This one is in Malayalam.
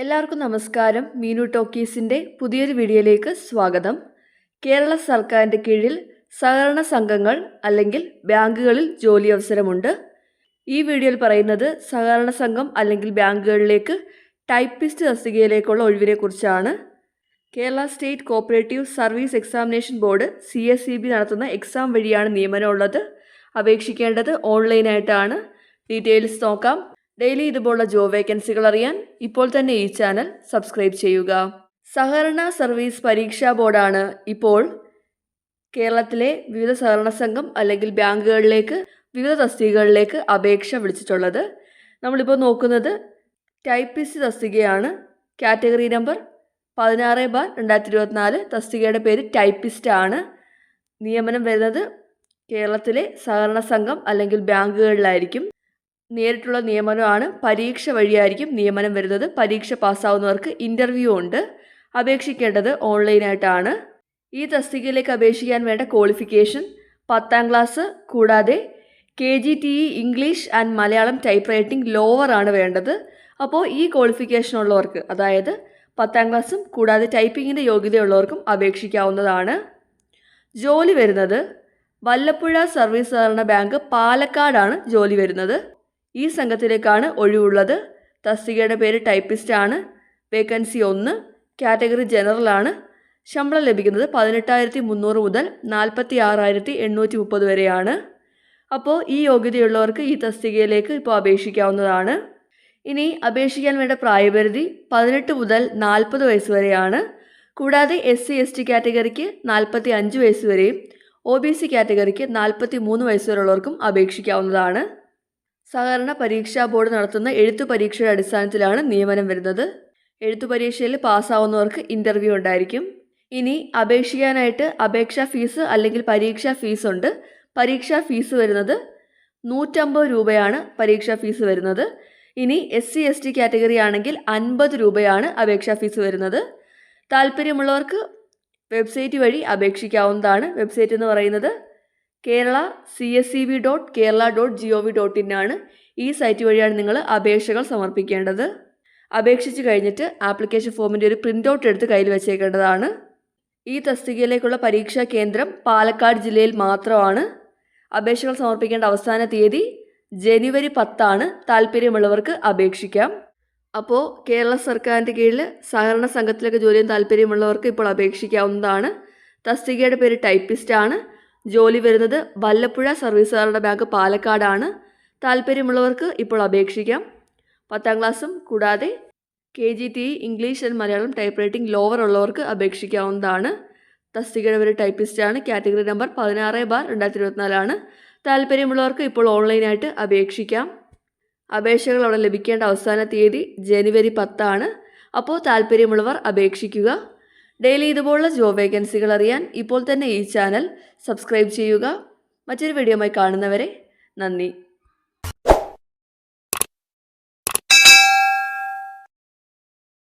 എല്ലാവർക്കും നമസ്കാരം. മീനു ടോക്കീസിൻ്റെ പുതിയൊരു വീഡിയോയിലേക്ക് സ്വാഗതം. കേരള സർക്കാരിൻ്റെ കീഴിൽ സഹകരണ സംഘങ്ങൾ അല്ലെങ്കിൽ ബാങ്കുകളിൽ ജോലി അവസരമുണ്ട്. ഈ വീഡിയോയിൽ പറയുന്നത് സഹകരണ സംഘം അല്ലെങ്കിൽ ബാങ്കുകളിലേക്ക് ടൈപ്പിസ്റ്റ് തസ്തികയിലേക്കുള്ള ഒഴിവിനെ കുറിച്ചാണ്. Kerala state cooperative service examination board CSEB നടത്തുന്ന എക്സാം വഴിയാണ് നിയമനമുള്ളത്. അപേക്ഷിക്കേണ്ടത് ഓൺലൈനായിട്ടാണ്. ഡീറ്റെയിൽസ് നോക്കാം. ഡെയിലി ഇതുപോലുള്ള ജോബ് വേക്കൻസികൾ അറിയാൻ ഇപ്പോൾ തന്നെ ഈ ചാനൽ സബ്സ്ക്രൈബ് ചെയ്യുക. സഹകരണ സർവീസ് പരീക്ഷാ ബോർഡാണ് ഇപ്പോൾ കേരളത്തിലെ വിവിധ സഹകരണ സംഘം അല്ലെങ്കിൽ ബാങ്കുകളിലേക്ക് വിവിധ തസ്തികകളിലേക്ക് അപേക്ഷ വിളിച്ചിട്ടുള്ളത്. നമ്മളിപ്പോൾ നോക്കുന്നത് ടൈപ്പിസ്റ്റ് തസ്തികയാണ്. Category number 16/2024. തസ്തികയുടെ പേര് ടൈപ്പിസ്റ്റ് ആണ്. നിയമനം വരുന്നത് കേരളത്തിലെ സഹകരണ സംഘം അല്ലെങ്കിൽ ബാങ്കുകളിലായിരിക്കും. നേരിട്ടുള്ള നിയമനമാണ്. പരീക്ഷ വഴിയായിരിക്കും നിയമനം വരുന്നത്. പരീക്ഷ പാസ്സാവുന്നവർക്ക് ഇൻ്റർവ്യൂ ഉണ്ട്. അപേക്ഷിക്കേണ്ടത് ഓൺലൈനായിട്ടാണ്. ഈ തസ്തികയിലേക്ക് അപേക്ഷിക്കാൻ വേണ്ട ക്വാളിഫിക്കേഷൻ 10ാം ക്ലാസ് കൂടാതെ KGTE English and Malayalam type writing lower ആണ് വേണ്ടത്. അപ്പോൾ ഈ ക്വാളിഫിക്കേഷൻ ഉള്ളവർക്ക്, അതായത് 10ാം ക്ലാസ്സും കൂടാതെ ടൈപ്പിങ്ങിൻ്റെ യോഗ്യതയുള്ളവർക്കും അപേക്ഷിക്കാവുന്നതാണ്. ജോലി വരുന്നത് വല്ലപ്പുഴ സർവീസ് സഹകരണ ബാങ്ക് പാലക്കാടാണ് ജോലി വരുന്നത്. ഈ സംഘത്തിലേക്കാണ് ഒഴിവുള്ളത്. തസ്തികയുടെ പേര് ടൈപ്പിസ്റ്റ് ആണ്. വേക്കൻസി 1. കാറ്റഗറി ജനറൽ ആണ്. ശമ്പളം ലഭിക്കുന്നത് 18,300 മുതൽ 46,830 വരെയാണ്. അപ്പോൾ ഈ യോഗ്യതയുള്ളവർക്ക് ഈ തസ്തികയിലേക്ക് ഇപ്പോൾ അപേക്ഷിക്കാവുന്നതാണ്. ഇനി അപേക്ഷിക്കാൻ വേണ്ട പ്രായപരിധി 18 മുതൽ 40 വയസ്സ് വരെയാണ്. കൂടാതെ SC/ST കാറ്റഗറിക്ക് 45 വയസ്സ് വരെയും OBC കാറ്റഗറിക്ക് 43 വയസ്സ് വരെയുള്ളവർക്കും അപേക്ഷിക്കാവുന്നതാണ്. സഹകരണ പരീക്ഷാ ബോർഡ് നടത്തുന്ന എഴുത്തു പരീക്ഷയുടെ അടിസ്ഥാനത്തിലാണ് നിയമനം വരുന്നത്. എഴുത്തു പരീക്ഷയിൽ പാസ്സാവുന്നവർക്ക് ഇൻ്റർവ്യൂ ഉണ്ടായിരിക്കും. ഇനി അപേക്ഷിക്കാനായിട്ട് അപേക്ഷാ ഫീസ് അല്ലെങ്കിൽ പരീക്ഷാ ഫീസ് ഉണ്ട്. പരീക്ഷാ ഫീസ് വരുന്നത് 150 രൂപയാണ് പരീക്ഷാ ഫീസ് വരുന്നത്. ഇനി SC/ST കാറ്റഗറി ആണെങ്കിൽ 50 രൂപയാണ് അപേക്ഷാ ഫീസ് വരുന്നത്. താല്പര്യമുള്ളവർക്ക് വെബ്സൈറ്റ് വഴി അപേക്ഷിക്കാവുന്നതാണ്. വെബ്സൈറ്റ് എന്ന് പറയുന്നത് kerala.cseb.kerala.gov.in ആണ്. ഈ സൈറ്റ് വഴിയാണ് നിങ്ങൾ അപേക്ഷകൾ സമർപ്പിക്കേണ്ടത്. അപേക്ഷിച്ച് കഴിഞ്ഞിട്ട് ആപ്ലിക്കേഷൻ ഫോമിൻ്റെ ഒരു പ്രിൻ്റ് ഔട്ട് എടുത്ത് കയ്യിൽ വെച്ചേക്കേണ്ടതാണ്. ഈ തസ്തികയിലേക്കുള്ള പരീക്ഷാ കേന്ദ്രം പാലക്കാട് ജില്ലയിൽ മാത്രമാണ്. അപേക്ഷകൾ സമർപ്പിക്കേണ്ട അവസാന തീയതി ജനുവരി 10 ആണ്. താല്പര്യമുള്ളവർക്ക് അപേക്ഷിക്കാം. അപ്പോൾ കേരള സർക്കാരിൻ്റെ കീഴിൽ സഹകരണ സംഘത്തിലൊക്കെ ജോലി ചെയ്യാൻ താല്പര്യമുള്ളവർക്ക് ഇപ്പോൾ അപേക്ഷിക്കാവുന്നതാണ്. തസ്തികയുടെ പേര് ടൈപ്പിസ്റ്റ് ആണ്. ജോലി വരുന്നത് വല്ലപ്പുഴ സർവീസ് സഹകരണ ബാങ്ക് പാലക്കാടാണ്. താല്പര്യമുള്ളവർക്ക് ഇപ്പോൾ അപേക്ഷിക്കാം. 10ാം ക്ലാസ്സും കൂടാതെ KGTE English and Malayalam type writing lower ഉള്ളവർക്ക് അപേക്ഷിക്കാവുന്നതാണ്. തസ്തികയുടെ പേര് ടൈപ്പിസ്റ്റ് ആണ്. കാറ്റഗറി നമ്പർ 16/2024 ആണ്. താല്പര്യമുള്ളവർക്ക് ഇപ്പോൾ ഓൺലൈനായിട്ട് അപേക്ഷിക്കാം. അപേക്ഷകൾ അവിടെ ലഭിക്കേണ്ട അവസാന തീയതി ജനുവരി 10 ആണ്. അപ്പോൾ താല്പര്യമുള്ളവർ അപേക്ഷിക്കുക. ഡെയിലി ഇതുപോലുള്ള ജോബ് വേക്കൻസികൾ അറിയാൻ ഇപ്പോൾ തന്നെ ഈ ചാനൽ സബ്സ്ക്രൈബ് ചെയ്യുക. മറ്റൊരു വീഡിയോയുമായി കാണുന്നവരെ നന്ദി.